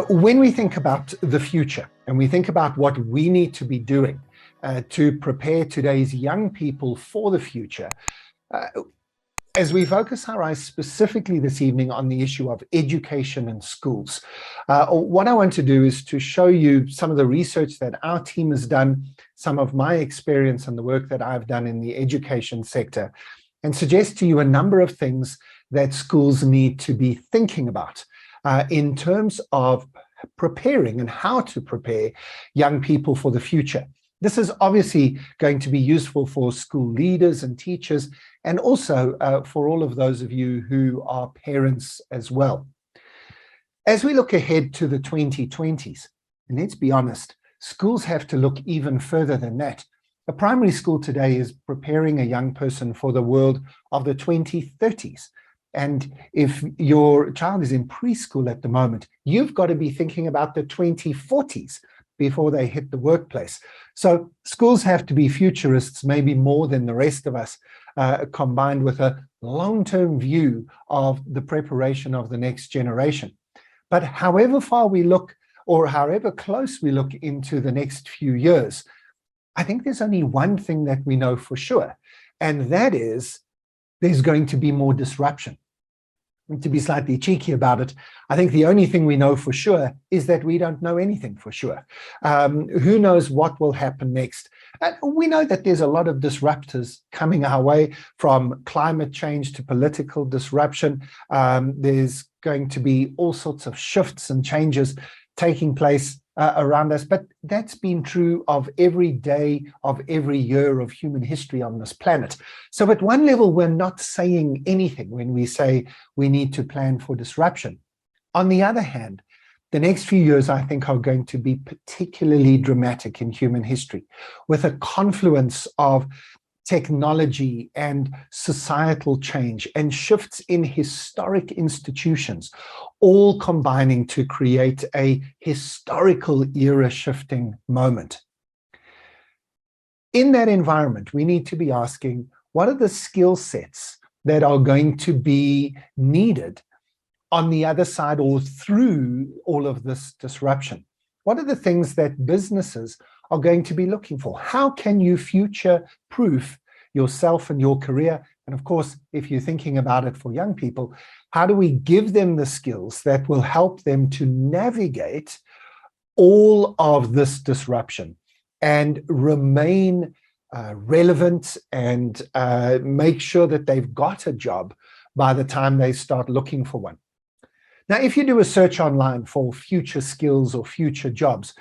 When we think about the future and we think about what we need to be doing to prepare today's young people for the future, as we focus our eyes specifically this evening on the issue of education and schools, what I want to do is to show you some of the research that our team has done, some of my experience and the work that I've done in the education sector, and suggest to you a number of things that schools need to be thinking about in terms of preparing and how to prepare young people for the future. This is obviously going to be useful for school leaders and teachers, and also for all of those of you who are parents as well. As we look ahead to the 2020s, and let's be honest, schools have to look even further than that. A primary school today is preparing a young person for the world of the 2030s. And if your child is in preschool at the moment, you've got to be thinking about the 2040s before they hit the workplace. So schools have to be futurists, maybe more than the rest of us, combined with a long-term view of the preparation of the next generation. But however far we look, or however close we look into the next few years, I think there's only one thing that we know for sure, and that is there's going to be more disruption. And to be slightly cheeky about it, I think the only thing we know for sure is that we don't know anything for sure. Who knows what will happen next? We know that there's a lot of disruptors coming our way, from climate change to political disruption. There's going to be all sorts of shifts and changes taking place around us, but that's been true of every day of every year of human history on this planet. So at one level, we're not saying anything when we say we need to plan for disruption. On the other hand, the next few years, I think, are going to be particularly dramatic in human history, with a confluence of technology and societal change and shifts in historic institutions, all combining to create a historical era-shifting moment. In that environment, we need to be asking, what are the skill sets that are going to be needed on the other side or through all of this disruption? What are the things that businesses are going to be looking for? How can you future-proof yourself and your career? And of course, if you're thinking about it for young people, how do we give them the skills that will help them to navigate all of this disruption and remain relevant and make sure that they've got a job by the time they start looking for one? Now, if you do a search online for future skills or future jobs,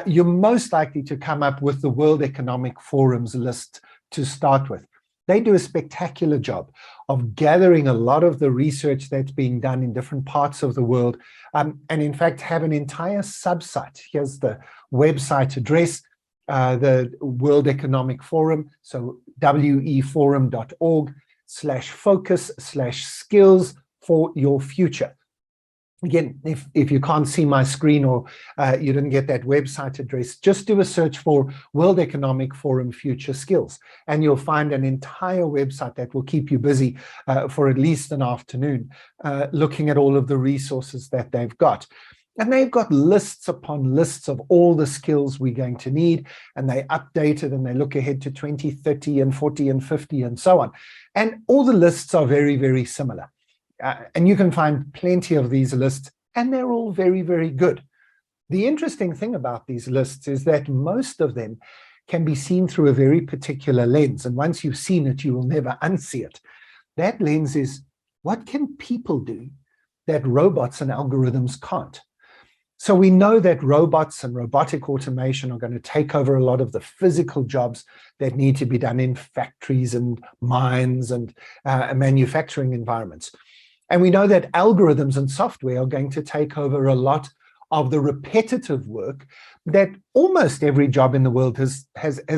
you're most likely to come up with the World Economic Forum's list to start with. They do a spectacular job of gathering a lot of the research that's being done in different parts of the world, and in fact have an entire subsite. Here's the website address, the World Economic Forum, so weforum.org/focus/skills for your future. Again, if you can't see my screen or you didn't get that website address, just do a search for World Economic Forum Future Skills, and you'll find an entire website that will keep you busy for at least an afternoon, looking at all of the resources that they've got. And they've got lists upon lists of all the skills we're going to need, and they update it and they look ahead to 2030 and 40 and 50 and so on. And all the lists are very, very similar. And you can find plenty of these lists, and they're all very, very good. The interesting thing about these lists is that most of them can be seen through a very particular lens. And once you've seen it, you will never unsee it. That lens is, what can people do that robots and algorithms can't? So we know that robots and robotic automation are going to take over a lot of the physical jobs that need to be done in factories and mines and manufacturing environments. And we know that algorithms and software are going to take over a lot of the repetitive work that almost every job in the world has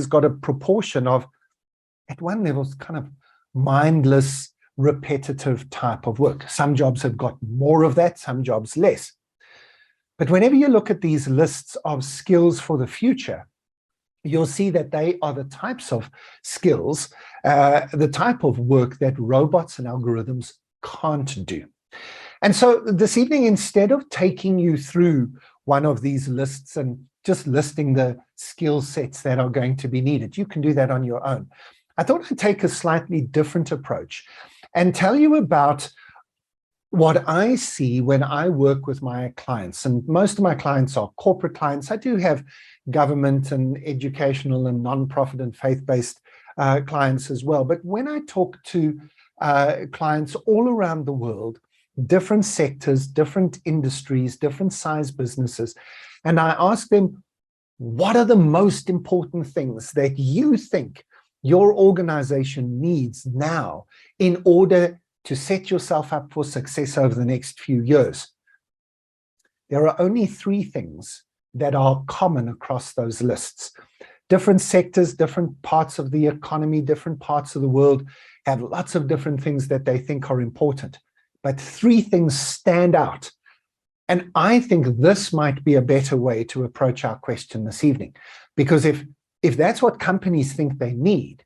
got a proportion of, at one level, kind of mindless, repetitive type of work. Some jobs have got more of that, some jobs less. But whenever you look at these lists of skills for the future, you'll see that they are the types of skills, the type of work that robots and algorithms can't do. And so this evening, instead of taking you through one of these lists and just listing the skill sets that are going to be needed, you can do that on your own. I thought I'd take a slightly different approach and tell you about what I see when I work with my clients. And most of my clients are corporate clients. I do have government and educational and nonprofit and faith-based clients as well. But when I talk to clients all around the world, different sectors, different industries, different size businesses, and I ask them, what are the most important things that you think your organization needs now in order to set yourself up for success over the next few years? There are only 3 things that are common across those lists. Different sectors, different parts of the economy, different parts of the world have lots of different things that they think are important. But 3 things stand out. And I think this might be a better way to approach our question this evening. Because if that's what companies think they need,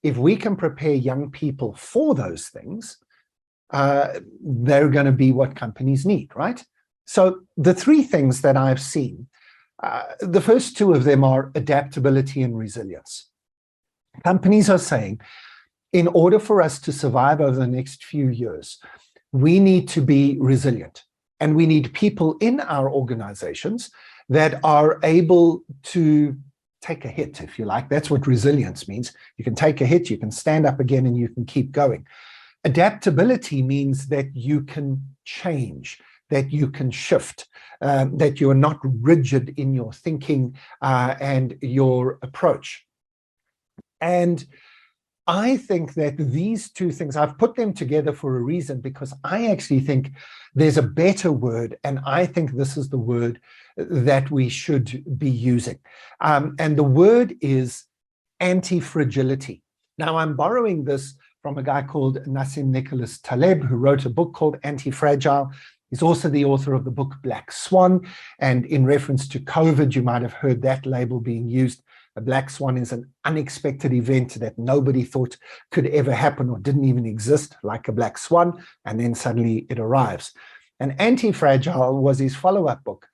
if we can prepare young people for those things, they're going to be what companies need, right? So the 3 things that I've seen, the first 2 of them are adaptability and resilience. Companies are saying, in order for us to survive over the next few years, we need to be resilient. And we need people in our organizations that are able to take a hit, if you like. That's what resilience means. You can take a hit, you can stand up again, and you can keep going. Adaptability means that you can change, that you can shift, that you're not rigid in your thinking and your approach. And I think that these 2 things, I've put them together for a reason, because I actually think there's a better word, and I think this is the word that we should be using. And the word is anti-fragility. Now, I'm borrowing this from a guy called Nassim Nicholas Taleb, who wrote a book called Anti-Fragile. He's also the author of the book Black Swan. And in reference to COVID, you might have heard that label being used. A black swan is an unexpected event that nobody thought could ever happen or didn't even exist, like a black swan, and then suddenly it arrives. And Anti-Fragile was his follow-up book,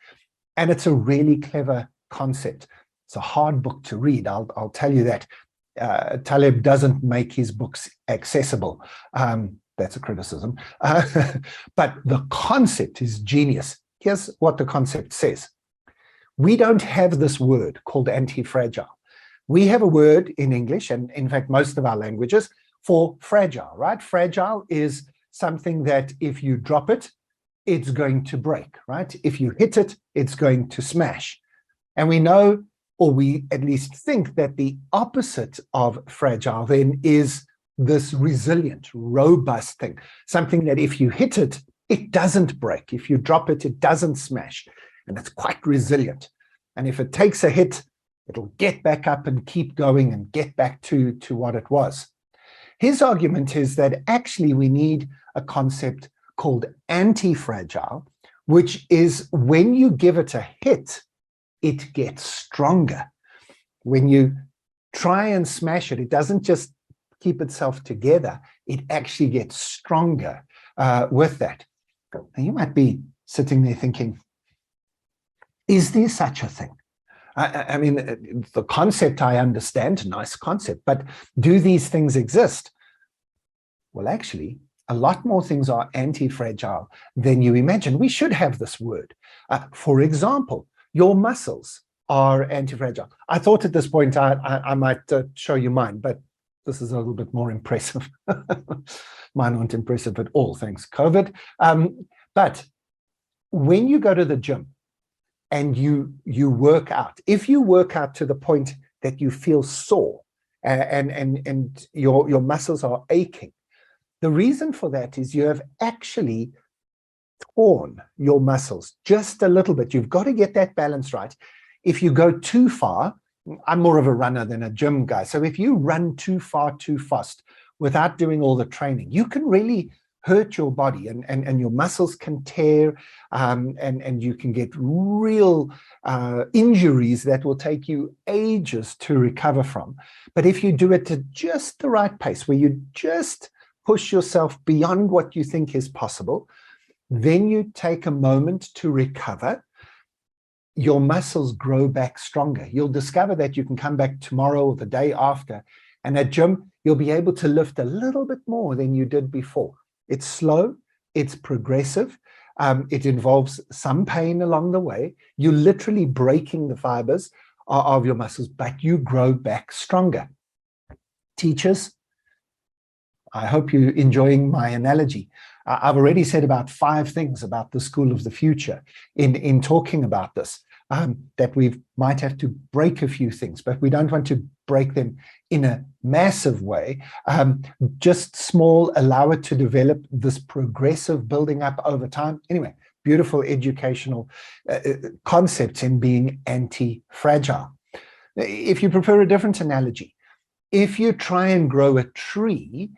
and it's a really clever concept. It's a hard book to read, I'll tell you that. Taleb doesn't make his books accessible. That's a criticism. But the concept is genius. Here's what the concept says. We don't have this word called anti-fragile. We have a word in English, and in fact, most of our languages, for fragile, right? Fragile is something that if you drop it, it's going to break, right? If you hit it, it's going to smash. And we know, or we at least think, that the opposite of fragile then is this resilient, robust thing, something that if you hit it, it doesn't break. If you drop it, it doesn't smash. And it's quite resilient. And if it takes a hit, it'll get back up and keep going and get back to what it was. His argument is that actually we need a concept called anti-fragile, which is when you give it a hit, it gets stronger. When you try and smash it, it doesn't just keep itself together, it actually gets stronger with that. Now, you might be sitting there thinking, is there such a thing? I mean, the concept I understand, nice concept, but do these things exist? Well, actually, a lot more things are anti-fragile than you imagine. We should have this word. For example, your muscles are anti-fragile. I thought at this point I might show you mine, but this is a little bit more impressive. Mine aren't impressive at all, thanks COVID. But when you go to the gym and you work out, if you work out to the point that you feel sore and your muscles are aching, the reason for that is you have actually torn your muscles just a little bit. You've got to get that balance right. If you go too far, I'm more of a runner than a gym guy. So if you run too far, too fast without doing all the training, you can really hurt your body, and your muscles can tear, and you can get real injuries that will take you ages to recover from. But if you do it at just the right pace, where you just push yourself beyond what you think is possible, then you take a moment to recover, your muscles grow back stronger. You'll discover that you can come back tomorrow or the day after, and at gym, you'll be able to lift a little bit more than you did before. It's slow, it's progressive, it involves some pain along the way. You're literally breaking the fibers of your muscles, but you grow back stronger. Teachers, I hope you're enjoying my analogy. I've already said about 5 things about the school of the future in talking about this, that we might have to break a few things, but we don't want to break them in a massive way. Just small, allow it to develop, this progressive building up over time. Anyway, beautiful educational concepts in being anti-fragile. If you prefer a different analogy, if you try and grow a tree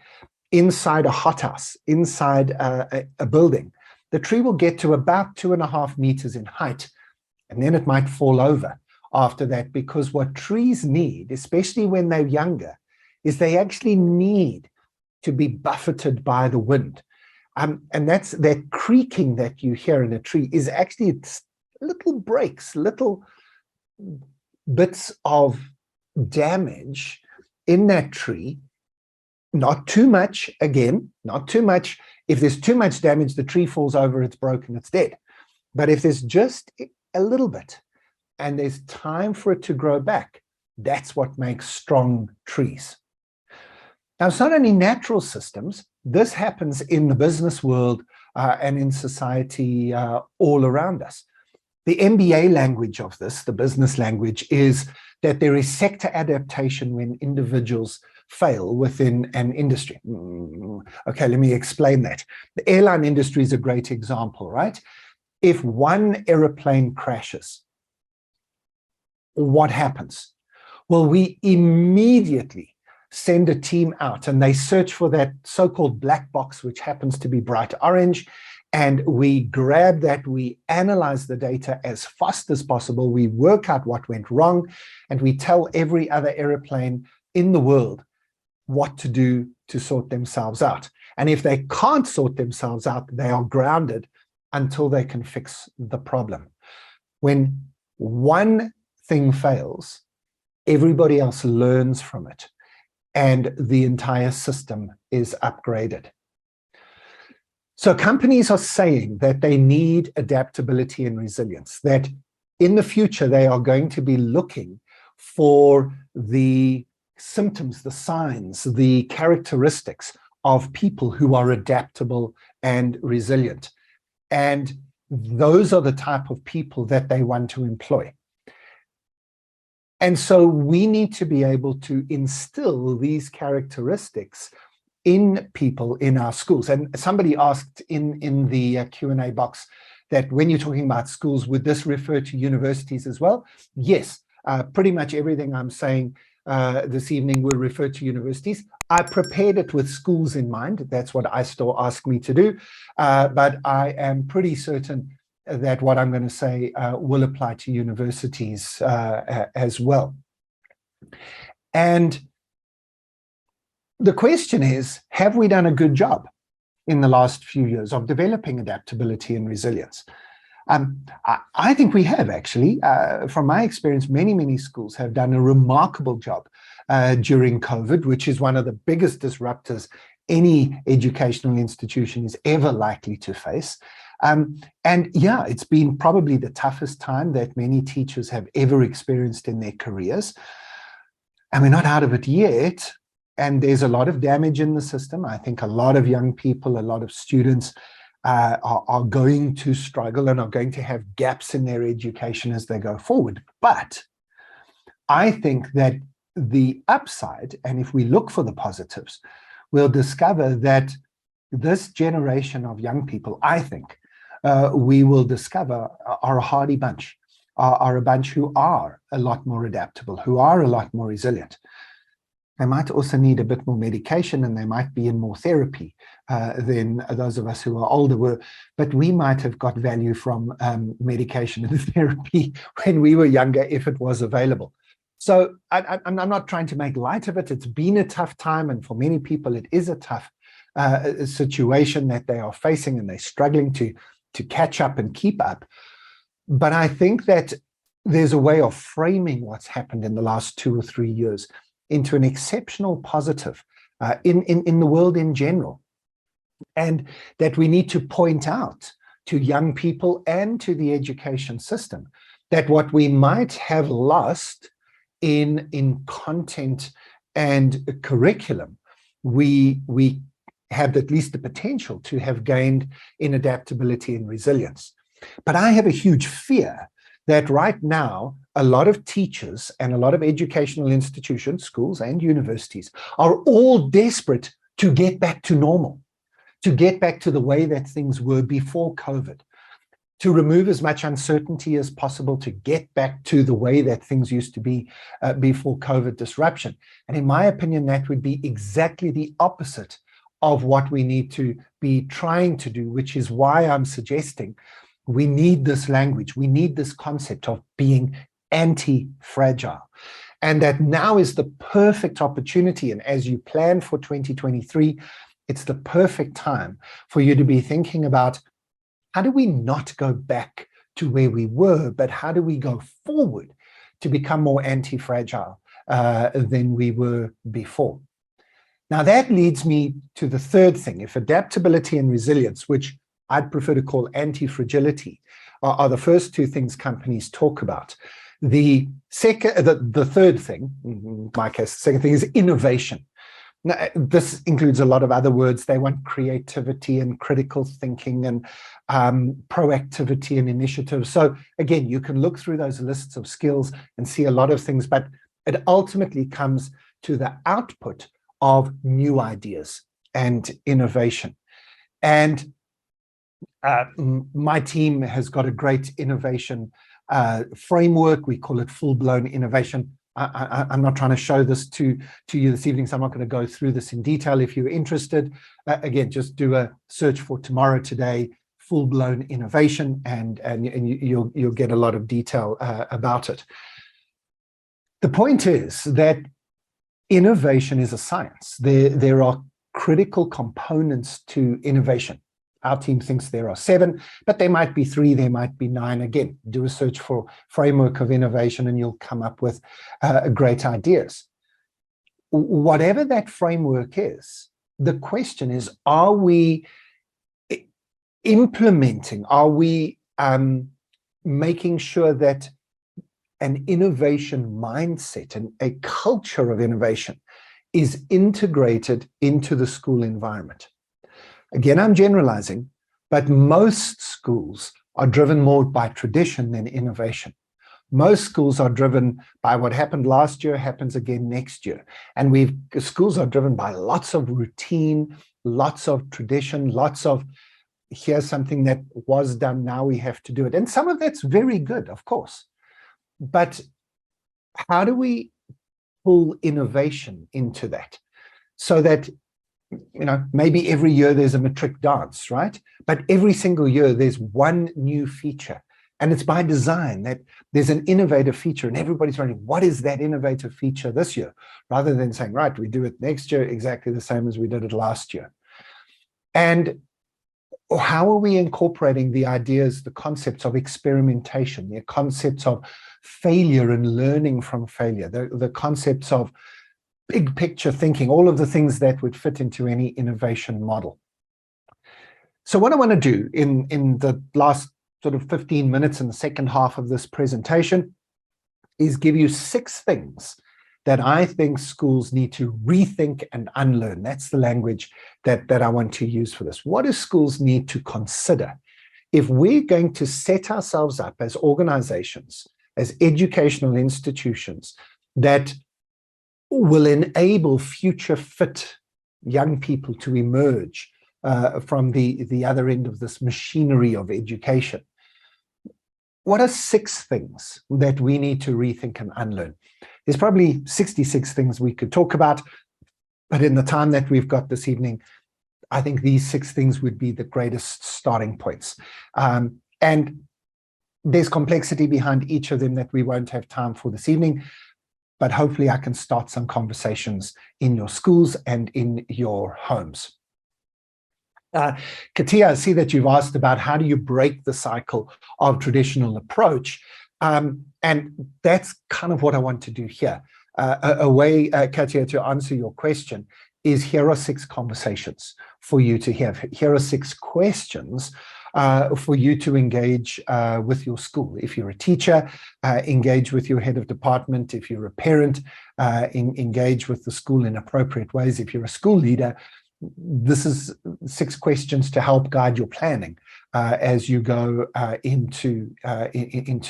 inside a hothouse, inside a building, the tree will get to about 2.5 meters in height, and then it might fall over after that, because what trees need, especially when they're younger, is they actually need to be buffeted by the wind. And that's that creaking that you hear in a tree is actually little breaks, little bits of damage in that tree. Not too much, again, not too much. If there's too much damage, the tree falls over, it's broken, it's dead. But if there's just a little bit and there's time for it to grow back, that's what makes strong trees. Now, it's not only natural systems. This happens in the business world and in society all around us. The MBA language of this, the business language, is that there is sector adaptation when individuals fail within an industry. Okay, let me explain that. The airline industry is a great example, right? If one airplane crashes, what happens? Well, we immediately send a team out and they search for that so-called black box, which happens to be bright orange. And we grab that, we analyze the data as fast as possible, we work out what went wrong, and we tell every other airplane in the world what to do to sort themselves out. And if they can't sort themselves out, they are grounded until they can fix the problem. When one thing fails, everybody else learns from it, and the entire system is upgraded. So companies are saying that they need adaptability and resilience, that in the future they are going to be looking for the symptoms, the signs, the characteristics of people who are adaptable and resilient. And those are the type of people that they want to employ. And so we need to be able to instill these characteristics in people in our schools. And somebody asked in the Q&A box that when you're talking about schools, would this refer to universities as well? Yes, pretty much everything I'm saying this evening will refer to universities. I prepared it with schools in mind. That's what ISTOR asked me to do. But I am pretty certain that what I'm going to say will apply to universities as well. And the question is, have we done a good job in the last few years of developing adaptability and resilience? I think we have, actually. From my experience, many schools have done a remarkable job during COVID, which is one of the biggest disruptors any educational institution is ever likely to face. And yeah, it's been probably the toughest time that many teachers have ever experienced in their careers. And we're not out of it yet. And there's a lot of damage in the system. I think a lot of young people, a lot of students are going to struggle and are going to have gaps in their education as they go forward. But I think that the upside, and if we look for the positives, we'll discover that this generation of young people, I think, we will discover are a hardy bunch, are a bunch who are a lot more adaptable, who are a lot more resilient. They might also need a bit more medication, and they might be in more therapy than those of us who are older were. But we might have got value from medication and therapy when we were younger, if it was available. So I'm not trying to make light of it. It's been a tough time, and for many people, it is a tough situation that they are facing, and they're struggling to catch up and keep up. But I think that there's a way of framing what's happened in the last 2 or 3 years into an exceptional positive in the world in general. And that we need to point out to young people and to the education system that what we might have lost in content and curriculum, we have at least the potential to have gained in adaptability and resilience. But I have a huge fear that right now, a lot of teachers and a lot of educational institutions, schools and universities, are all desperate to get back to normal, to get back to the way that things were before COVID, to remove as much uncertainty as possible, to get back to the way that things used to be before COVID disruption. And in my opinion, that would be exactly the opposite of what we need to be trying to do, which is why I'm suggesting we need this language. We need this concept of being anti-fragile. And that now is the perfect opportunity. And as you plan for 2023, it's the perfect time for you to be thinking about, how do we not go back to where we were, but how do we go forward to become more anti-fragile than we were before? Now that leads me to the third thing. If adaptability and resilience, which I'd prefer to call anti-fragility, are the first two things companies talk about. The third thing, in my case, the second thing is innovation. Now, this includes a lot of other words. They want creativity and critical thinking and proactivity and initiative. So again, you can look through those lists of skills and see a lot of things, but it ultimately comes to the output of new ideas and innovation. And my team has got a great innovation framework. We call it full-blown innovation. I'm not trying to show this to you this evening, so I'm not going to go through this in detail. If you're interested, again, just do a search for Tomorrow Today, full-blown innovation, and you'll get a lot of detail about it. The point is that innovation is a science. There are critical components to innovation. Our team thinks there are 7, but there might be 3, there might be 9. Again, do a search for framework of innovation and you'll come up with great ideas. Whatever that framework is, the question is, are we implementing, are we making sure that an innovation mindset and a culture of innovation is integrated into the school environment? Again, I'm generalizing, but most schools are driven more by tradition than innovation. Most schools are driven by what happened last year, happens again next year. And schools are driven by lots of routine, lots of tradition, lots of, here's something that was done, now we have to do it. And some of that's very good, of course. But how do we pull innovation into that so that, maybe every year there's a matric dance, right? But every single year there's one new feature. And it's by design that there's an innovative feature and everybody's wondering, what is that innovative feature this year? Rather than saying, right, we do it next year exactly the same as we did it last year. And how are we incorporating the ideas, the concepts of experimentation, the concepts of failure and learning from failure, the concepts of big picture thinking, all of the things that would fit into any innovation model. So what I want to do in the last sort of 15 minutes in the second half of this presentation is give you 6 things that I think schools need to rethink and unlearn. That's the language that I want to use for this. What do schools need to consider if we're going to set ourselves up as organizations, as educational institutions that will enable future fit young people to emerge from the other end of this machinery of education? what are 6 things that we need to rethink and unlearn? There's probably 66 things we could talk about, but in the time that we've got this evening, I think these 6 things would be the greatest starting points. And there's complexity behind each of them that we won't have time for this evening, but hopefully I can start some conversations in your schools and in your homes. Katia, I see that you've asked about how do you break the cycle of traditional approach, and that's kind of what I want to do here. A way, Katia, to answer your question is here are 6 conversations for you to have. Here are 6 questions for you to engage with your school. If you're a teacher, engage with your head of department. If you're a parent, engage with the school in appropriate ways. If you're a school leader, this is 6 questions to help guide your planning as you go into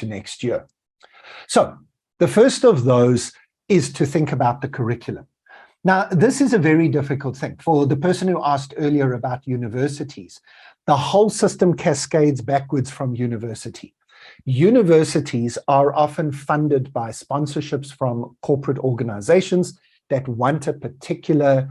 next year. So the first of those is to think about the curriculum. Now, this is a very difficult thing. For the person who asked earlier about universities, the whole system cascades backwards from university. Universities are often funded by sponsorships from corporate organizations that want a particular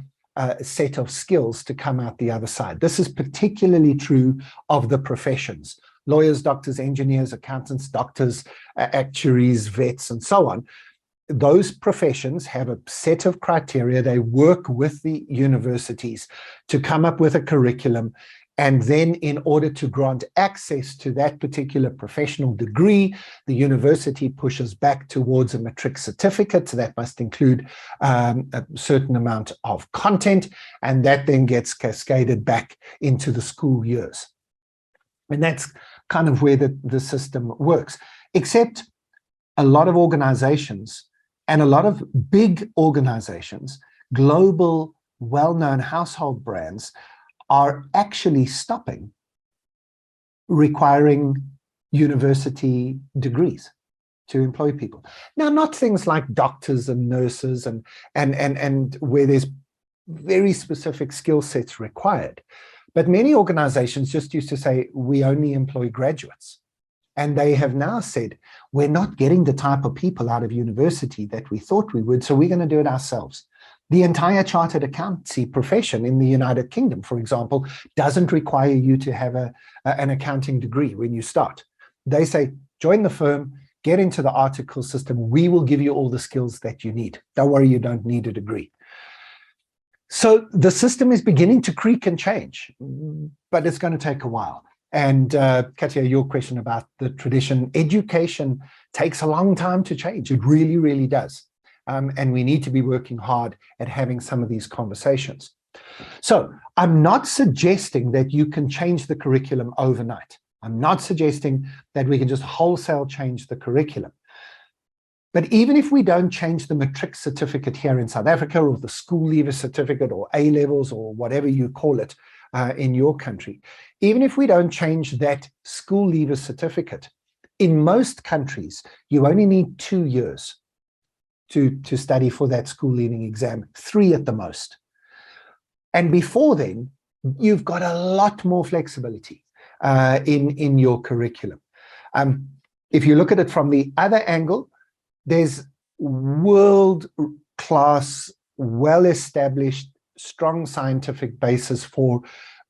set of skills to come out the other side. This is particularly true of the professions: lawyers, doctors, engineers, accountants, doctors, actuaries, vets, and so on. Those professions have a set of criteria. They work with the universities to come up with a curriculum. And then in order to grant access to that particular professional degree, the university pushes back towards a matric certificate. So that must include a certain amount of content, and that then gets cascaded back into the school years. And that's kind of where the system works. Except a lot of organizations, and a lot of big organizations, global, well-known household brands, are actually stopping requiring university degrees to employ people. Now, not things like doctors and nurses and where there's very specific skill sets required, but many organizations just used to say, we only employ graduates. And they have now said, we're not getting the type of people out of university that we thought we would, so we're going to do it ourselves. The entire chartered accountancy profession in the United Kingdom, for example, doesn't require you to have an accounting degree when you start. They say, join the firm, get into the article system. We will give you all the skills that you need. Don't worry, you don't need a degree. So the system is beginning to creak and change, but it's going to take a while. And Katia, your question about the tradition, education takes a long time to change. It really, really does. And we need to be working hard at having some of these conversations. So I'm not suggesting that you can change the curriculum overnight. I'm not suggesting that we can just wholesale change the curriculum. But even if we don't change the matric certificate here in South Africa, or the school leaver certificate, or A-levels, or whatever you call it in your country, even if we don't change that school leaver certificate, in most countries, you only need 2 years to study for that school leaving exam, 3 at the most. And before then, you've got a lot more flexibility in your curriculum. If you look at it from the other angle, there's world-class, well-established, strong scientific basis for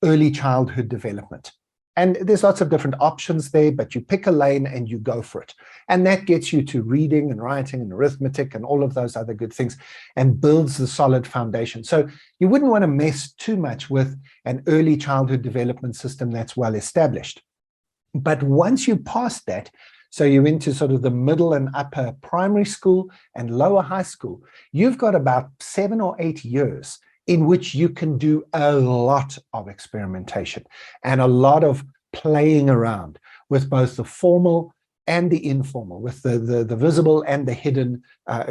early childhood development. And there's lots of different options there, but you pick a lane and you go for it. And that gets you to reading and writing and arithmetic and all of those other good things and builds the solid foundation. So you wouldn't want to mess too much with an early childhood development system that's well established. But once you pass that, so you're into sort of the middle and upper primary school and lower high school, you've got about 7 or 8 years in which you can do a lot of experimentation and a lot of playing around with both the formal and the informal, with the visible and the hidden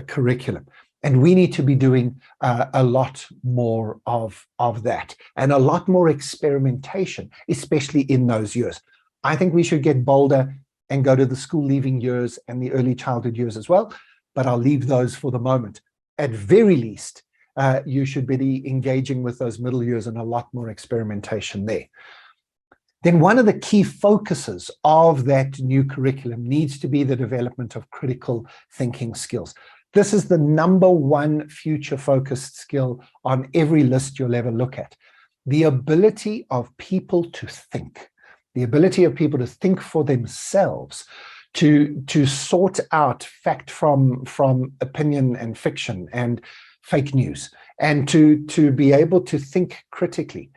curriculum. And we need to be doing a lot more of that and a lot more experimentation, especially in those years. I think we should get bolder and go to the school leaving years and the early childhood years as well, but I'll leave those for the moment. At very least, you should be engaging with those middle years and a lot more experimentation there. then one of the key focuses of that new curriculum needs to be the development of critical thinking skills. This is the number one future-focused skill on every list you'll ever look at. The ability of people to think, the ability of people to think for themselves, to sort out fact from opinion and fiction and fake news, and to be able to think critically.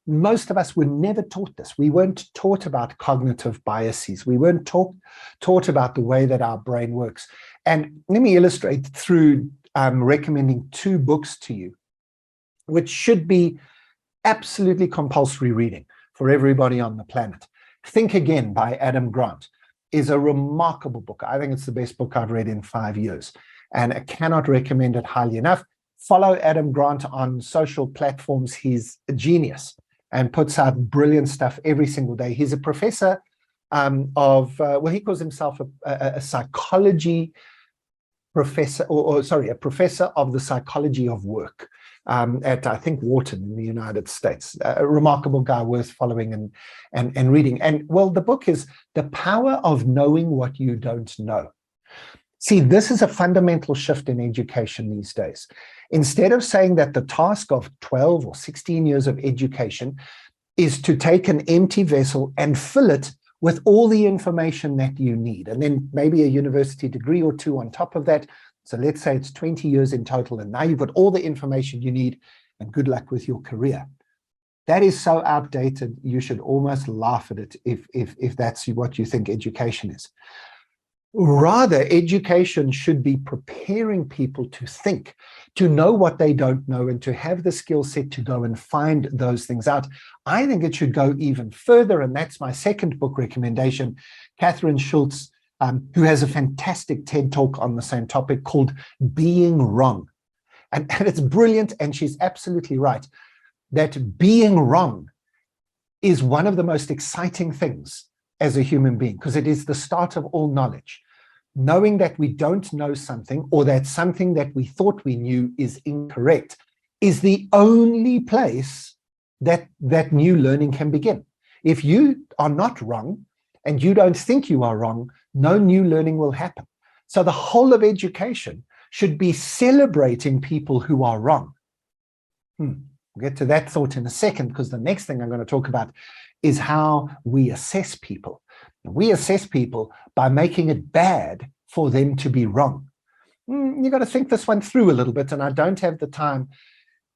Most of us were never taught this. We weren't taught about cognitive biases. We weren't taught about the way that our brain works. And let me illustrate through recommending two books to you, which should be absolutely compulsory reading for everybody on the planet. Think Again by Adam Grant is a remarkable book. I think it's the best book I've read in 5 years, and I cannot recommend it highly enough. Follow Adam Grant on social platforms. He's a genius and puts out brilliant stuff every single day. He's a professor he calls himself a psychology professor, a professor of the psychology of work at, I think, Wharton in the United States. A remarkable guy worth following and reading. And well, the book is The Power of Knowing What You Don't Know. See, this is a fundamental shift in education these days. Instead of saying that the task of 12 or 16 years of education is to take an empty vessel and fill it with all the information that you need, and then maybe a university degree or two on top of that. So let's say it's 20 years in total, and now you've got all the information you need, and good luck with your career. That is so outdated, you should almost laugh at it if that's what you think education is. Rather, education should be preparing people to think, to know what they don't know, and to have the skill set to go and find those things out. I think it should go even further, and that's my second book recommendation. Catherine Schultz, who has a fantastic TED Talk on the same topic called Being Wrong. And it's brilliant, and she's absolutely right, that being wrong is one of the most exciting things as a human being, because it is the start of all knowledge. Knowing that we don't know something, or that something that we thought we knew is incorrect, is the only place that new learning can begin. If you are not wrong and you don't think you are wrong, no new learning will happen. So the whole of education should be celebrating people who are wrong. We'll get to that thought in a second, because the next thing I'm going to talk about is how we assess people. We assess people by making it bad for them to be wrong. You've got to think this one through a little bit, and I don't have the time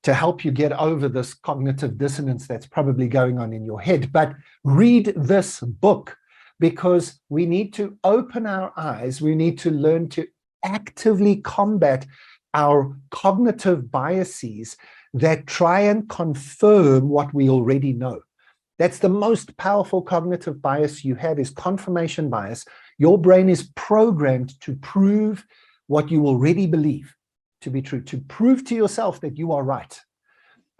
to help you get over this cognitive dissonance that's probably going on in your head. But read this book, because we need to open our eyes. We need to learn to actively combat our cognitive biases that try and confirm what we already know. That's the most powerful cognitive bias you have, is confirmation bias. Your brain is programmed to prove what you already believe to be true, to prove to yourself that you are right.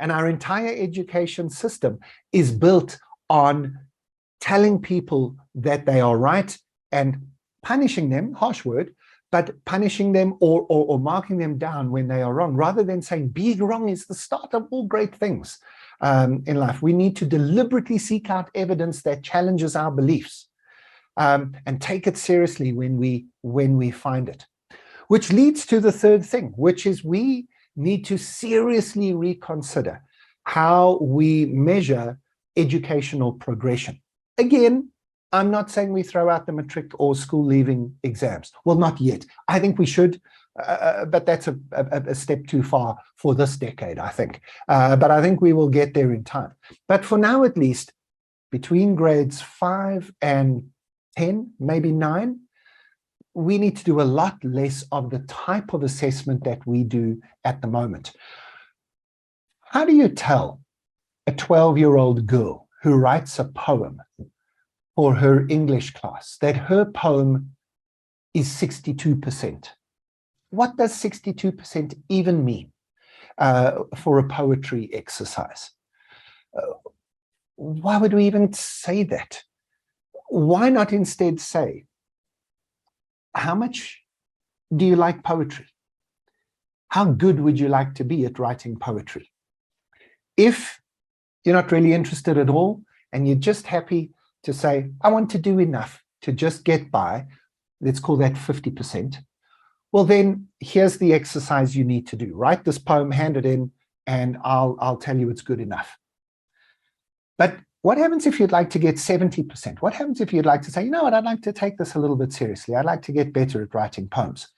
And our entire education system is built on telling people that they are right and punishing them, harsh word, but punishing them or marking them down when they are wrong, rather than saying being wrong is the start of all great things. In life, we need to deliberately seek out evidence that challenges our beliefs, and take it seriously when we find it. Which leads to the third thing, which is we need to seriously reconsider how we measure educational progression. Again, I'm not saying we throw out the matric or school leaving exams. Well, not yet. I think we should. But that's a step too far for this decade, I think. But I think we will get there in time. But for now, at least, between grades 5 and 10, maybe 9, we need to do a lot less of the type of assessment that we do at the moment. How do you tell a 12-year-old girl who writes a poem for her English class that her poem is 62%? What does 62% even mean for a poetry exercise? Why would we even say that? Why not instead say, how much do you like poetry? How good would you like to be at writing poetry? If you're not really interested at all, and you're just happy to say, I want to do enough to just get by, let's call that 50%, well, then here's the exercise you need to do. Write this poem, hand it in, and I'll tell you it's good enough. But what happens if you'd like to get 70%? What happens if you'd like to say, you know what, I'd like to take this a little bit seriously. I'd like to get better at writing poems.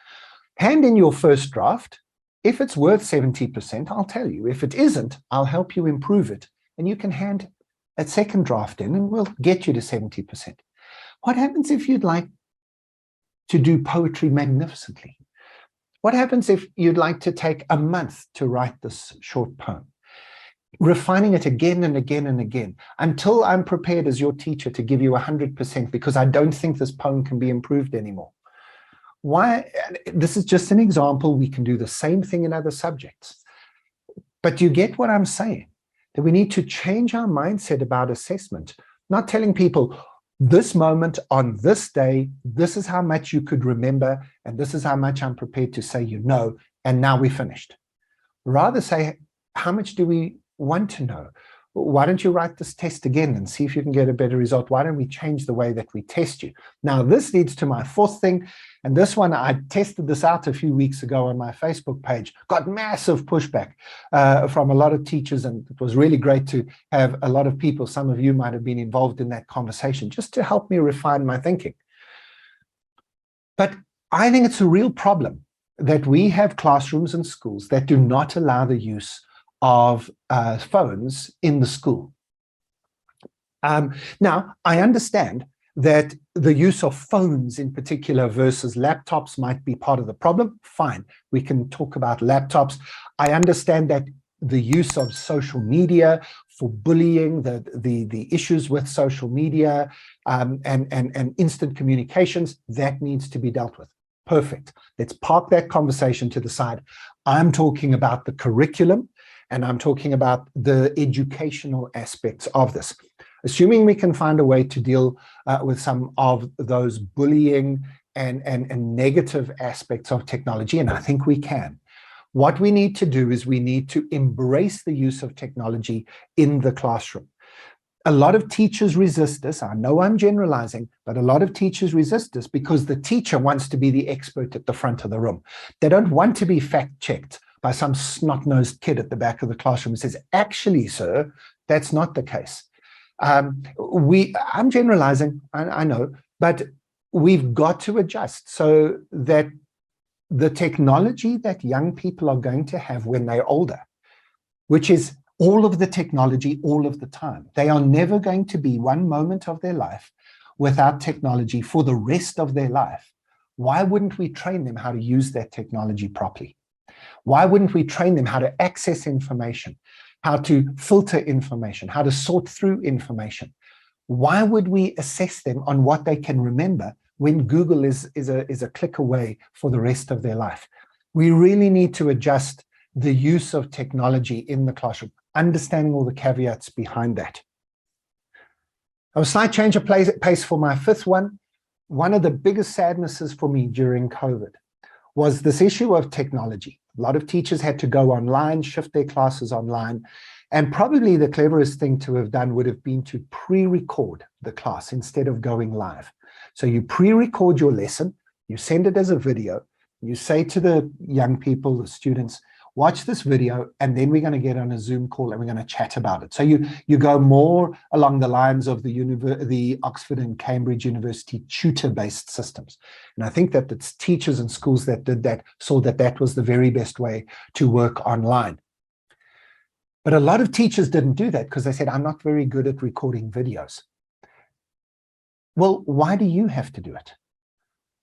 Hand in your first draft. If it's worth 70%, I'll tell you. If it isn't, I'll help you improve it. And you can hand a second draft in and we'll get you to 70%. What happens if you'd like to do poetry magnificently? What happens if you'd like to take a month to write this short poem? Refining it again and again and again until I'm prepared as your teacher to give you 100% because I don't think this poem can be improved anymore. Why? This is just an example. We can do the same thing in other subjects. But you get what I'm saying? That we need to change our mindset about assessment, not telling people this moment on this day, this is how much you could remember, and this is how much I'm prepared to say you know, and now we're finished. Rather say, how much do we want to know? Why don't you write this test again and see if you can get a better result? Why don't we change the way that we test you? Now, this leads to my fourth thing. And this one, I tested this out a few weeks ago on my Facebook page, got massive pushback from a lot of teachers. And it was really great to have a lot of people, some of you might have been involved in that conversation, just to help me refine my thinking. But I think it's a real problem that we have classrooms and schools that do not allow the use of phones in the school. Now, I understand that the use of phones in particular versus laptops might be part of the problem. Fine, we can talk about laptops. I understand that the use of social media for bullying, the issues with social media and instant communications, that needs to be dealt with. Perfect. Let's park that conversation to the side. I'm talking about the curriculum, and I'm talking about the educational aspects of this. Assuming we can find a way to deal with some of those bullying and negative aspects of technology, and I think we can. What we need to do is we need to embrace the use of technology in the classroom. A lot of teachers resist this. I know I'm generalizing, but a lot of teachers resist this because the teacher wants to be the expert at the front of the room. They don't want to be fact-checked by some snot-nosed kid at the back of the classroom who says, actually, sir, that's not the case. I'm generalizing, I know, but we've got to adjust so that the technology that young people are going to have when they're older, which is all of the technology all of the time. They are never going to be one moment of their life without technology for the rest of their life. Why wouldn't we train them how to use that technology properly? Why wouldn't we train them how to access information, how to filter information, how to sort through information? Why would we assess them on what they can remember when Google is a click away for the rest of their life? We really need to adjust the use of technology in the classroom, understanding all the caveats behind that. A slight change of pace for my fifth one. One of the biggest sadnesses for me during COVID was this issue of technology. A lot of teachers had to go online, shift their classes online, and probably the cleverest thing to have done would have been to pre-record the class instead of going live. So you pre-record your lesson, you send it as a video, you say to the young people, the students, watch this video, and then we're going to get on a Zoom call and we're going to chat about it. So you go more along the lines of the Oxford and Cambridge University tutor-based systems. And I think that it's teachers and schools that did that saw that that was the very best way to work online. But a lot of teachers didn't do that because they said, I'm not very good at recording videos. Well, why do you have to do it?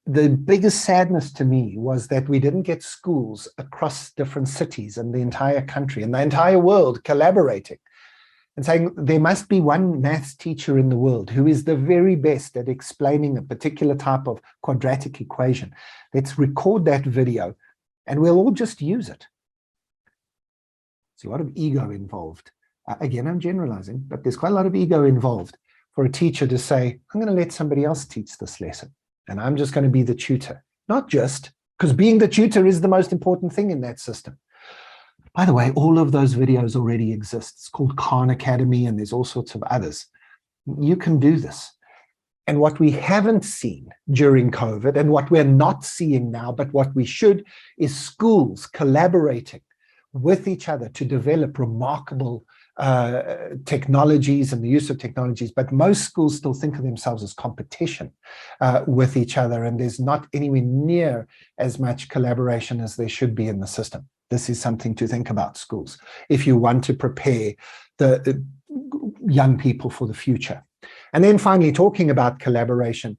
The biggest sadness to me was that we didn't get schools across different cities and the entire country and the entire world collaborating and saying there must be one maths teacher in the world who is the very best at explaining a particular type of quadratic equation. Let's record that video and we'll all just use it. There's a lot of ego involved. Again, I'm generalizing, but there's quite a lot of ego involved for a teacher to say, I'm going to let somebody else teach this lesson. And I'm just going to be the tutor, not just because being the tutor is the most important thing in that system. By the way, all of those videos already exist. It's called Khan Academy, and there's all sorts of others. You can do this. And what we haven't seen during COVID, and what we're not seeing now, but what we should, is schools collaborating with each other to develop remarkable technologies and the use of technologies. But most schools still think of themselves as competition with each other, and there's not anywhere near as much collaboration as there should be in the system. This is something to think about, schools, if you want to prepare the young people for the future. And then finally, talking about collaboration,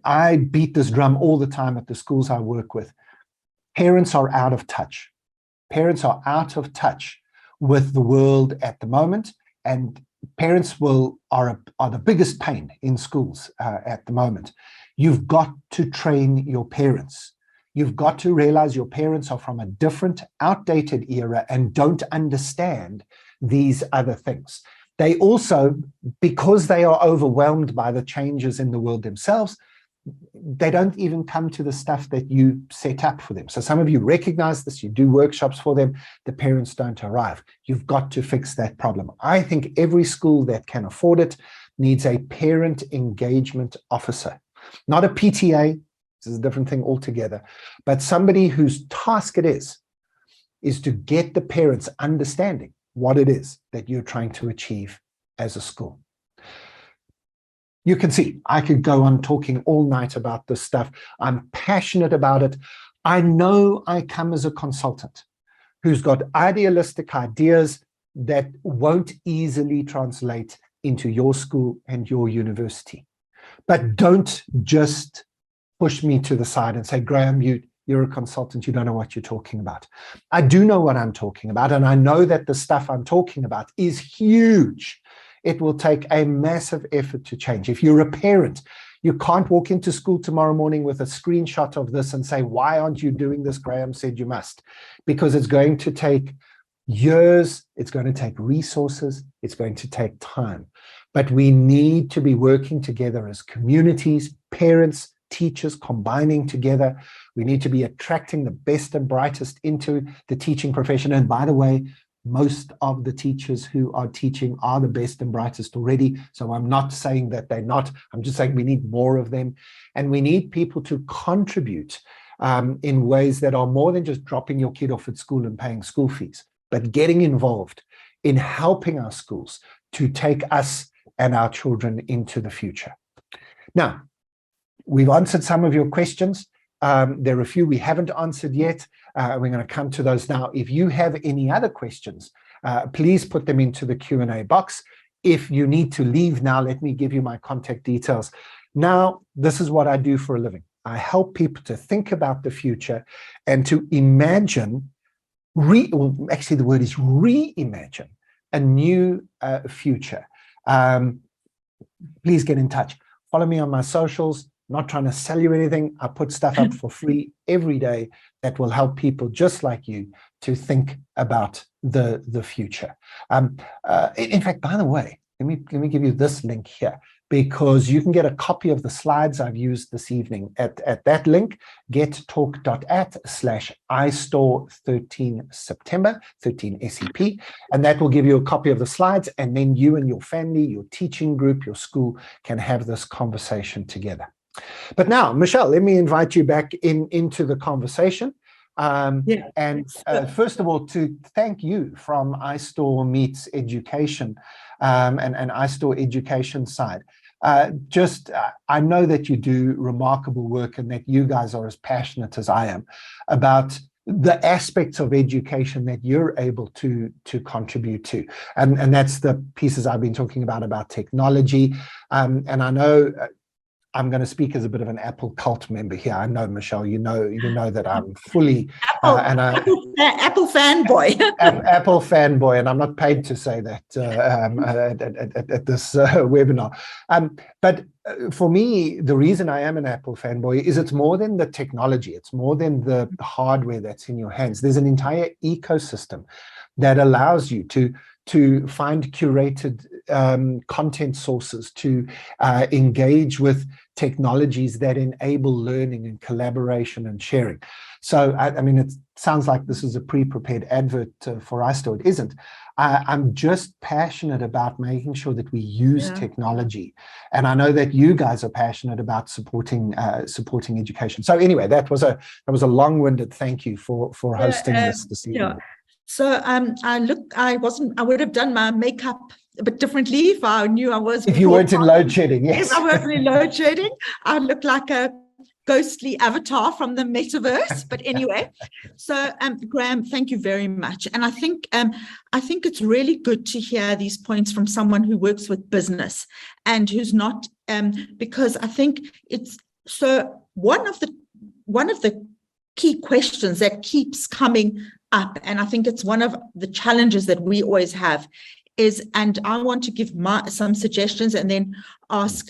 I beat this drum all the time at the schools I work with. Parents are out of touch. Parents are out of touch with the world at the moment, and parents are the biggest pain in schools at the moment. You've got to train your parents. You've got to realize your parents are from a different, outdated era and don't understand these other things. They also, because they are overwhelmed by the changes in the world themselves, they don't even come to the stuff that you set up for them. So some of you recognize this, you do workshops for them, the parents don't arrive. You've got to fix that problem. I think every school that can afford it needs a parent engagement officer, not a PTA, this is a different thing altogether, but somebody whose task it is to get the parents understanding what it is that you're trying to achieve as a school. You can see, I could go on talking all night about this stuff. I'm passionate about it. I know I come as a consultant who's got idealistic ideas that won't easily translate into your school and your university. But don't just push me to the side and say, Graeme, you're a consultant, you don't know what you're talking about. I do know what I'm talking about, and I know that the stuff I'm talking about is huge. It will take a massive effort to change. If you're a parent, you can't walk into school tomorrow morning with a screenshot of this and say, why aren't you doing this? Graeme said you must. Because it's going to take years, it's going to take resources, it's going to take time. But we need to be working together as communities, parents, teachers, combining together. We need to be attracting the best and brightest into the teaching profession. And by the way, most of the teachers who are teaching are the best and brightest already. So I'm not saying that they're not. I'm just saying we need more of them. And we need people to contribute in ways that are more than just dropping your kid off at school and paying school fees, but getting involved in helping our schools to take us and our children into the future. Now, we've answered some of your questions. There are a few we haven't answered yet. We're going to come to those now. If you have any other questions, please put them into the Q&A box. If you need to leave now, let me give you my contact details. Now, this is what I do for a living. I help people to think about the future and to imagine, actually the word is reimagine, a new future. Please get in touch. Follow me on my socials. Not trying to sell you anything. I put stuff up for free every day that will help people just like you to think about the future. In fact, by the way, let me give you this link here, because you can get a copy of the slides I've used this evening at that link, gettalk.at/iStore13 September, 13 SEP, and that will give you a copy of the slides, and then you and your family, your teaching group, your school can have this conversation together. But now, Michelle, let me invite you back into the conversation. First of all, to thank you from iStore Meets Education and iStore Education side. I know that you do remarkable work and that you guys are as passionate as I am about the aspects of education that you're able to contribute to. And that's the pieces I've been talking about technology. And I know I'm going to speak as a bit of an Apple cult member here. I know, Michelle, you know that I'm fully Apple fanboy. Apple fanboy, and I'm not paid to say that at this webinar. But for me, the reason I am an Apple fanboy is it's more than the technology. It's more than the hardware that's in your hands. There's an entire ecosystem that allows you to to find curated content sources, to engage with technologies that enable learning and collaboration and sharing. So, I mean, it sounds like this is a pre-prepared advert for us, or it isn't. I'm just passionate about making sure that we use technology, and I know that you guys are passionate about supporting education. So anyway, that was a long-winded thank you for hosting this evening. Yeah. So I would have done my makeup a bit differently if I knew I was. If you weren't in load shedding, yes. If I wasn't in load shedding, I'd look like a ghostly avatar from the metaverse. But anyway, so Graeme, thank you very much. And I think it's really good to hear these points from someone who works with business and who's not, because I think it's so one of the key questions that keeps coming up, and I think it's one of the challenges that we always have, is, and I want to give some suggestions and then ask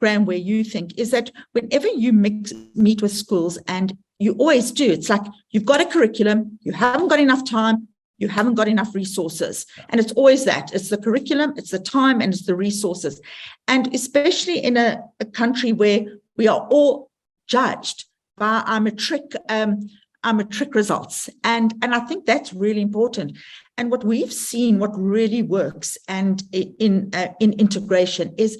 Graeme where you think, is that whenever you meet with schools, and you always do, it's like you've got a curriculum, you haven't got enough time, you haven't got enough resources. And it's always that. It's the curriculum, it's the time, and it's the resources. And especially in a country where we are all judged by our matric results. And I think that's really important. And what we've seen, what really works and in integration is,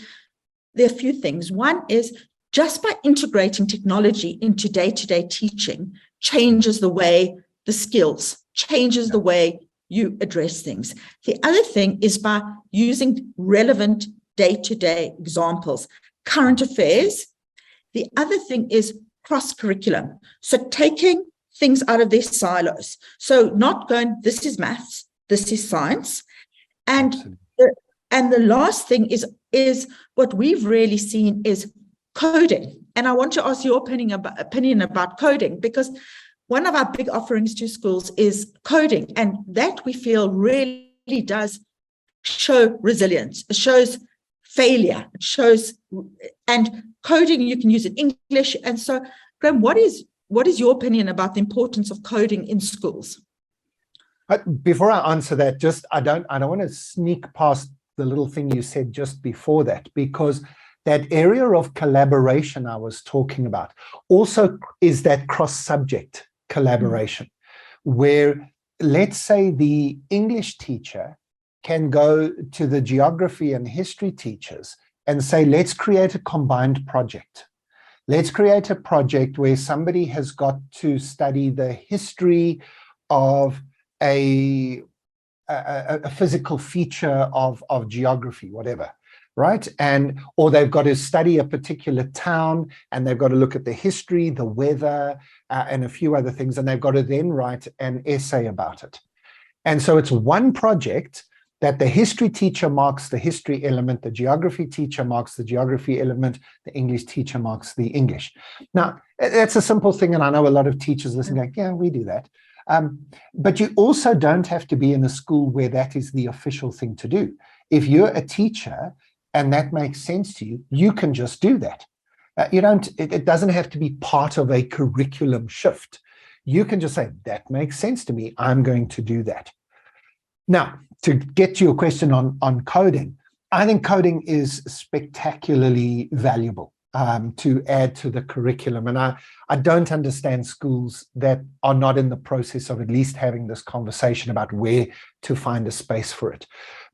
there are a few things. One is, just by integrating technology into day-to-day teaching changes the way the skills, changes the way you address things. The other thing is by using relevant day-to-day examples, current affairs. The other thing is cross-curriculum. So taking things out of their silos. So not going, this is maths, this is science. And the last thing is what we've really seen is coding. And I want to ask your opinion about coding, because one of our big offerings to schools is coding. And that we feel really does show resilience. It shows failure. It shows, and coding, you can use in English. And so, Graeme, what is your opinion about the importance of coding in schools? Before I answer that, I don't want to sneak past the little thing you said just before that, because that area of collaboration I was talking about also is that cross-subject collaboration, where, let's say, the English teacher can go to the geography and history teachers and say, let's create a combined project. Let's create a project where somebody has got to study the history of a physical feature of geography, whatever, right? Or they've got to study a particular town, and they've got to look at the history, the weather, and a few other things, and they've got to then write an essay about it. And so it's one project that the history teacher marks the history element, the geography teacher marks the geography element, the English teacher marks the English. Now, that's a simple thing, and I know a lot of teachers listen going, yeah, we do that. But you also don't have to be in a school where that is the official thing to do. If you're a teacher and that makes sense to you, you can just do that. It doesn't have to be part of a curriculum shift. You can just say, that makes sense to me, I'm going to do that. Now, to get to your question on coding, I think coding is spectacularly valuable to add to the curriculum. And I don't understand schools that are not in the process of at least having this conversation about where to find a space for it.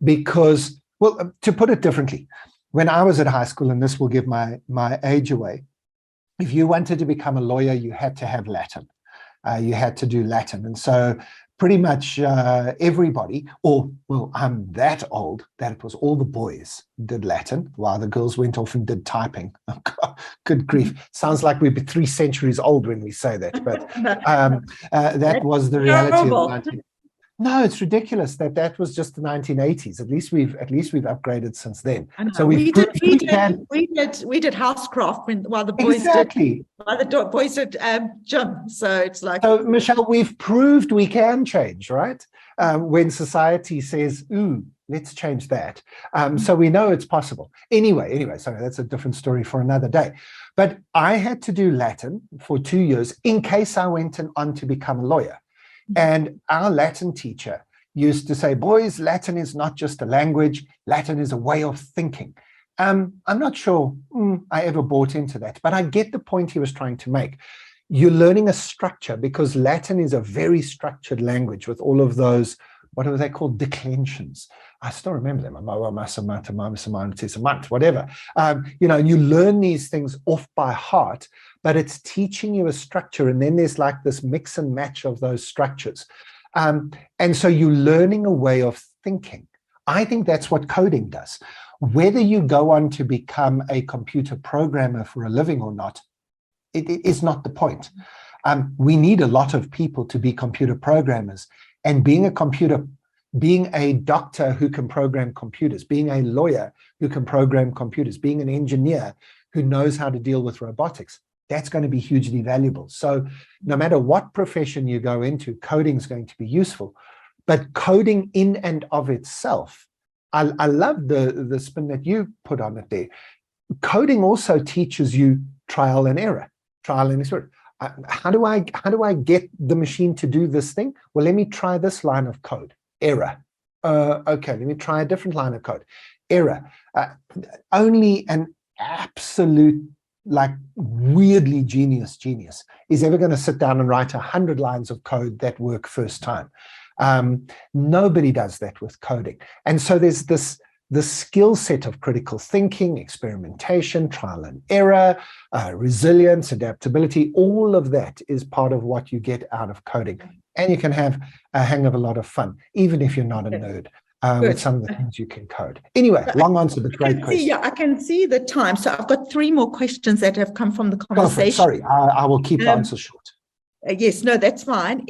Because, well, to put it differently, when I was at high school, and this will give my age away, if you wanted to become a lawyer, you had to have Latin. You had to do Latin. And so pretty much everybody, I'm that old that it was all the boys did Latin while the girls went off and did typing. Oh, God, good grief. Sounds like we'd be 3 centuries old when we say that, but that was the reality of the 1980s. No, it's ridiculous that was just the 1980s. At least we've upgraded since then. So we did housecraft while the boys did gym. So it's like, so Michelle, we've proved we can change, right? When society says, "Ooh, let's change that," so we know it's possible. Anyway, sorry, that's a different story for another day. But I had to do Latin for 2 years in case I went on to become a lawyer. And our Latin teacher used to say, boys, Latin is not just a language, Latin is a way of thinking. I'm not sure I ever bought into that, but I get the point he was trying to make. You're learning a structure, because Latin is a very structured language with all of those, what are they called, declensions. I still remember them, whatever. You know, and you learn these things off by heart, but it's teaching you a structure, and then there's like this mix and match of those structures. And so you're learning a way of thinking. I think that's what coding does. Whether you go on to become a computer programmer for a living or not, it is not the point. We need a lot of people to be computer programmers, and being a doctor who can program computers, being a lawyer who can program computers, being an engineer who knows how to deal with robotics, that's going to be hugely valuable. So no matter what profession you go into, coding is going to be useful. But coding in and of itself, I love the spin that you put on it there. Coding also teaches you trial and error. Trial and error. How do I get the machine to do this thing? Well, let me try this line of code. Error. Okay, let me try a different line of code. Error. Only an absolute, like, weirdly genius is ever going to sit down and write 100 lines of code that work first time. Nobody does that with coding. And so there's the skill set of critical thinking, experimentation, trial and error, resilience, adaptability. All of that is part of what you get out of coding. And you can have a hang of a lot of fun, even if you're not a nerd, with some of the things you can code. Anyway, long answer, but great question. Yeah, I can see the time. So I've got 3 more questions that have come from the conversation. Sorry, I will keep the answers short. Yes, no, that's fine.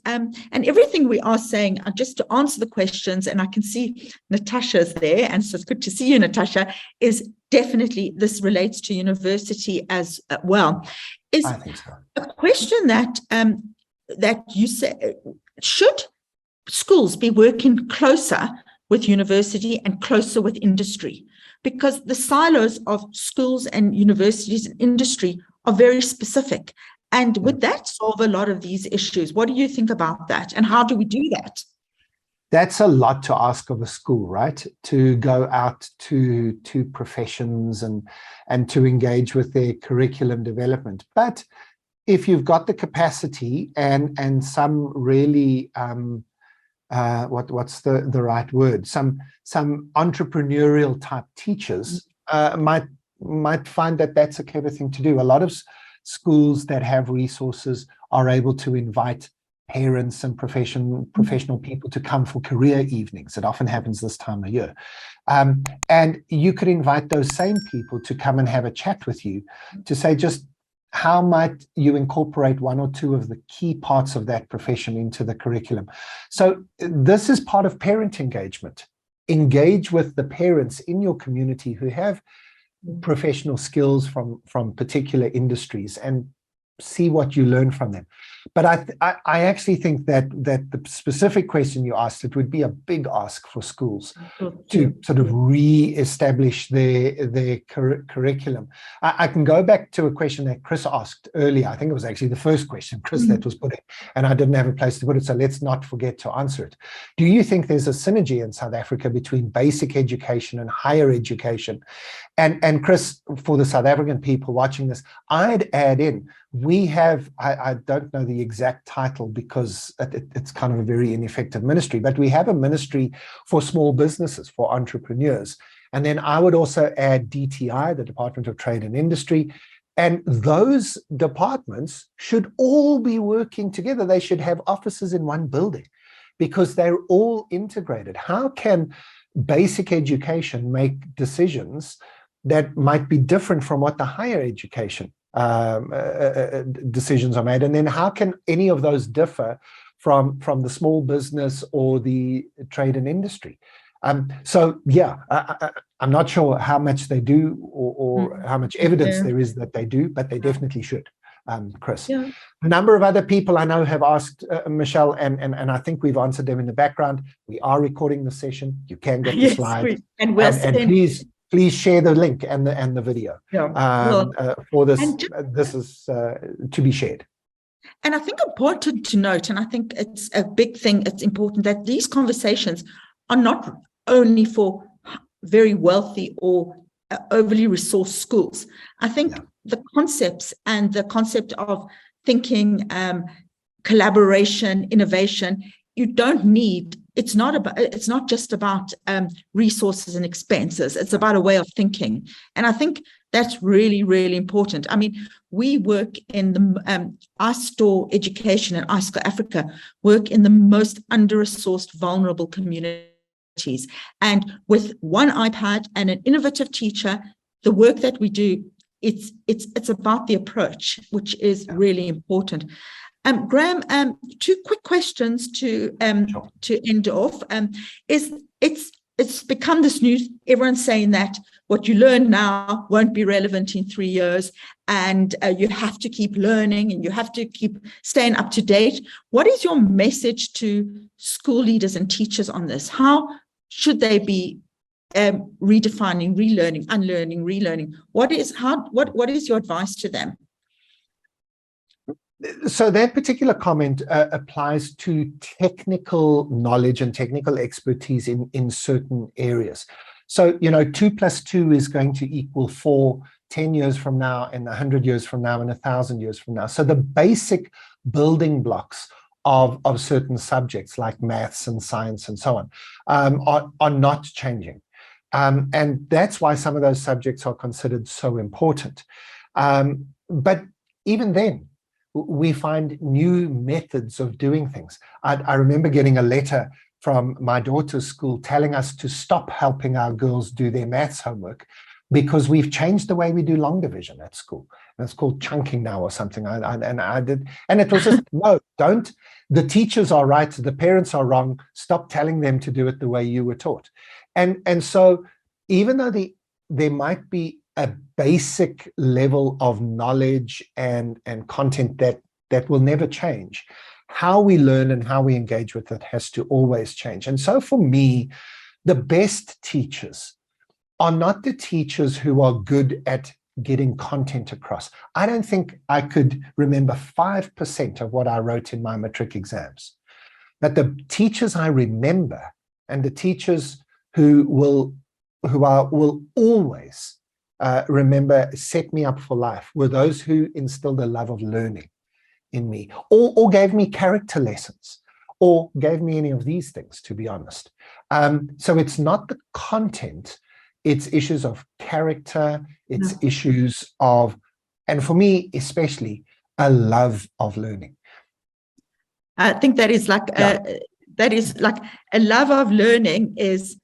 And everything we are saying, just to answer the questions, and I can see Natasha's there, and so it's good to see you, Natasha, is definitely this relates to university as well. I think so. A question that you say, should schools be working closer with university and closer with industry? Because the silos of schools and universities and industry are very specific. And would that solve a lot of these issues? What do you think about that? And how do we do that? That's a lot to ask of a school, right? To go out to professions and to engage with their curriculum development. But if you've got the capacity and some really, what's the right word? Some entrepreneurial type teachers might find that that's a clever thing to do. A lot of schools that have resources are able to invite parents and professional people to come for career evenings. It often happens this time of year. And you could invite those same people to come and have a chat with you to say, just how might you incorporate 1 or 2 of the key parts of that profession into the curriculum? So this is part of parent engagement. Engage with the parents in your community who have professional skills from particular industries and see what you learn from them. But I actually think that the specific question you asked, it would be a big ask for schools to sort of re-establish their curriculum. I can go back to a question that Chris asked earlier. I think it was actually the first question, Chris, that was put in, and I didn't have a place to put it, so let's not forget to answer it. Do you think there's a synergy in South Africa between basic education and higher education? And Chris, for the South African people watching this, I'd add in, we have, I don't know the exact title because it's kind of a very ineffective ministry, but we have a ministry for small businesses, for entrepreneurs. And then I would also add DTI, the Department of Trade and Industry. And those departments should all be working together. They should have offices in one building because they're all integrated. How can basic education make decisions that might be different from what the higher education decisions are made? And then how can any of those differ from the small business or the trade and industry? So yeah, I'm not sure how much they do or how much evidence there is that they do, but they definitely should. Chris. Yeah. A number of other people I know have asked Michelle, and I think we've answered them in the background. We are recording the session. You can get the slides. And please share the link and the video for this. This is to be shared. And I think important to note, and I think it's a big thing, it's important that these conversations are not only for very wealthy or overly resourced schools. I think the concepts and the concept of thinking, collaboration, innovation, you don't need, it's not just about resources and expenses. It's about a way of thinking. And I think that's really, really important. I mean, we work in the iStore Education and iSchool Africa work in the most under-resourced, vulnerable communities. And with one iPad and an innovative teacher, the work that we do, it's about the approach, which is really important. Graeme, two quick questions to end off. It's become this news, everyone's saying that what you learn now won't be relevant in 3 years, and you have to keep learning and you have to keep staying up to date. What is your message to school leaders and teachers on this? How should they be redefining, relearning, unlearning, relearning? What is your advice to them? So that particular comment applies to technical knowledge and technical expertise in certain areas. So, 2 + 2 is going to equal 4 10 years from now, and 100 years from now, and 1,000 years from now. So the basic building blocks of certain subjects like maths and science and so on are not changing. And that's why some of those subjects are considered so important. But even then, we find new methods of doing things. I remember getting a letter from my daughter's school telling us to stop helping our girls do their maths homework because we've changed the way we do long division at school. And it's called chunking now or something. And it was just, no, don't. The teachers are right. The parents are wrong. Stop telling them to do it the way you were taught. And so even though there might be a basic level of knowledge and content that will never change, how we learn and how we engage with it has to always change. And so for me, the best teachers are not the teachers who are good at getting content across. I don't think I could remember 5% of what I wrote in my matric exams. But the teachers I remember, and the teachers who will always remember, set me up for life, were those who instilled a love of learning in me, or gave me character lessons, or gave me any of these things, to be honest. So it's not the content, it's issues of character, it's issues of, and for me especially, a love of learning. I think that is like a love of learning is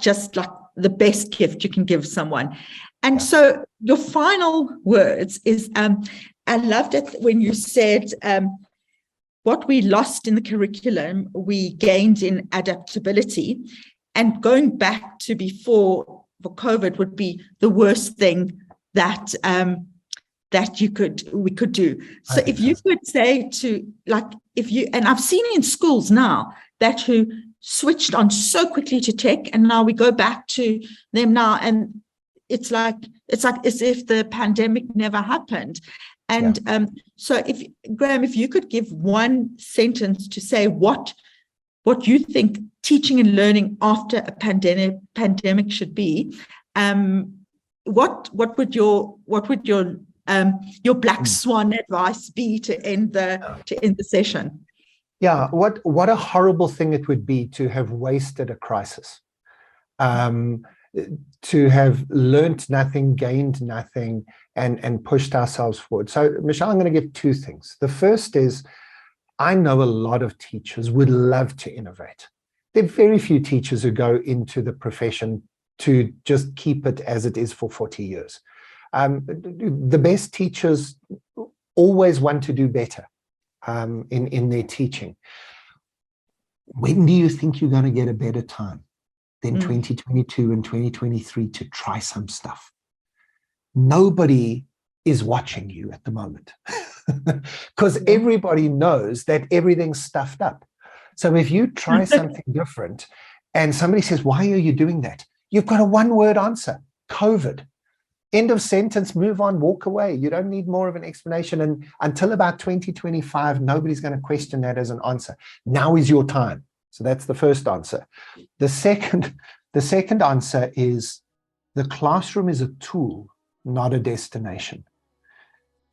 just like the best gift you can give someone. And so your final words is, I loved it when you said, what we lost in the curriculum, we gained in adaptability. And going back to before for COVID would be the worst thing that we could do. So if you could say to, and I've seen in schools now that who switched on so quickly to tech, and now we go back to them now, and it's like as if the pandemic never happened. And so Graeme, if you could give one sentence to say what you think teaching and learning after a pandemic should be, what would your black swan advice be to end the session? Yeah, what a horrible thing it would be to have wasted a crisis, to have learnt nothing, gained nothing, and pushed ourselves forward. So, Michelle, I'm going to give two things. The first is, I know a lot of teachers would love to innovate. There are very few teachers who go into the profession to just keep it as it is for 40 years. The best teachers always want to do better in their teaching. When do you think you're going to get a better time than 2022 and 2023 to try some stuff? Nobody is watching you at the moment because everybody knows that everything's stuffed up. So if you try something different and somebody says, why are you doing that? You've got a one-word answer: COVID. End of sentence, move on, walk away. You don't need more of an explanation. And until about 2025, nobody's going to question that as an answer. Now is your time. So that's the first answer. The second answer is the classroom is a tool, not a destination.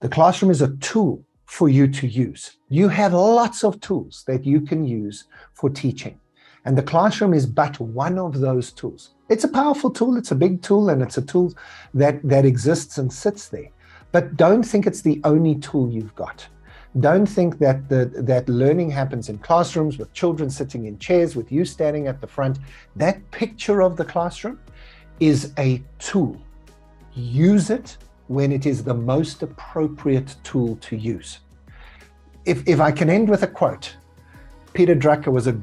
The classroom is a tool for you to use. You have lots of tools that you can use for teaching. And the classroom is but one of those tools. It's a powerful tool, it's a big tool, and it's a tool that exists and sits there. But don't think it's the only tool you've got. Don't think that that learning happens in classrooms with children sitting in chairs, with you standing at the front. That picture of the classroom is a tool. Use it when it is the most appropriate tool to use. If I can end with a quote, Peter Drucker was a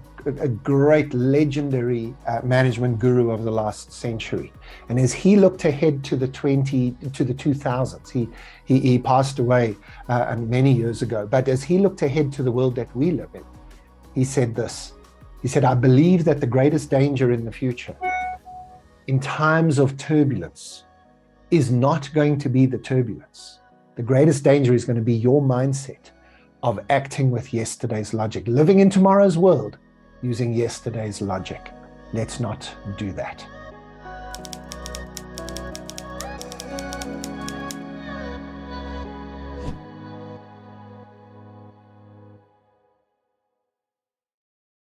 great legendary management guru of the last century. And as he looked ahead to the 2000s, he passed away many years ago, but as he looked ahead to the world that we live in, he said this. He said, I believe that the greatest danger in the future, in times of turbulence, is not going to be the turbulence. The greatest danger is going to be your mindset of acting with yesterday's logic, living in tomorrow's world using yesterday's logic. Let's not do that.